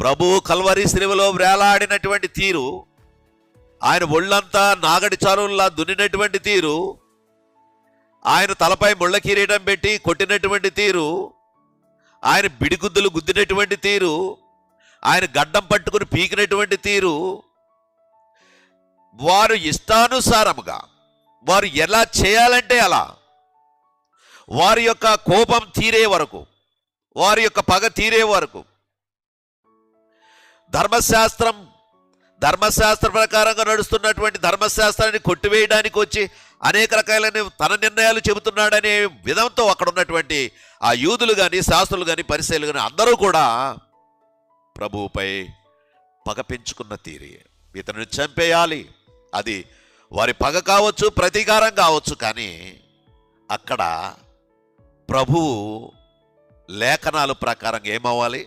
ప్రభువు కల్వరి శిలువలో వేలాడినటువంటి తీరు, ఆయన ఒళ్ళంతా నాగడి చారుల్లా దున్నినటువంటి తీరు, ఆయన తలపై ముళ్ళ కిరీటం పెట్టి కొట్టినటువంటి తీరు, ఆయన బిడిగుద్దులు గుద్దినటువంటి తీరు, ఆయన గడ్డం పట్టుకుని పీకినటువంటి తీరు, వారు ఇష్టానుసారముగా వారు ఎలా చేయాలంటే అలా, వారి యొక్క కోపం తీరే వరకు, వారి యొక్క పగ తీరే వరకు ధర్మశాస్త్ర ప్రకారంగా నడుస్తున్నటువంటి ధర్మశాస్త్రాన్ని కొట్టివేయడానికి వచ్చి అనేక రకాలైన తన నిర్ణయాలు చెబుతున్నాడనే విధంతో అక్కడ ఉన్నటువంటి ఆ యూదులు కానీ, శాస్త్రులు కానీ, పరిసయ్యులు కానీ అందరూ కూడా ప్రభువుపై పగ పెంచుకున్న తీరి, ఇతను చంపేయాలి. అది వారి పగ కావచ్చు, ప్రతీకారం కావచ్చు. కానీ అక్కడ ప్రభువు లేఖనాల ప్రకారం ఏమవ్వాలి?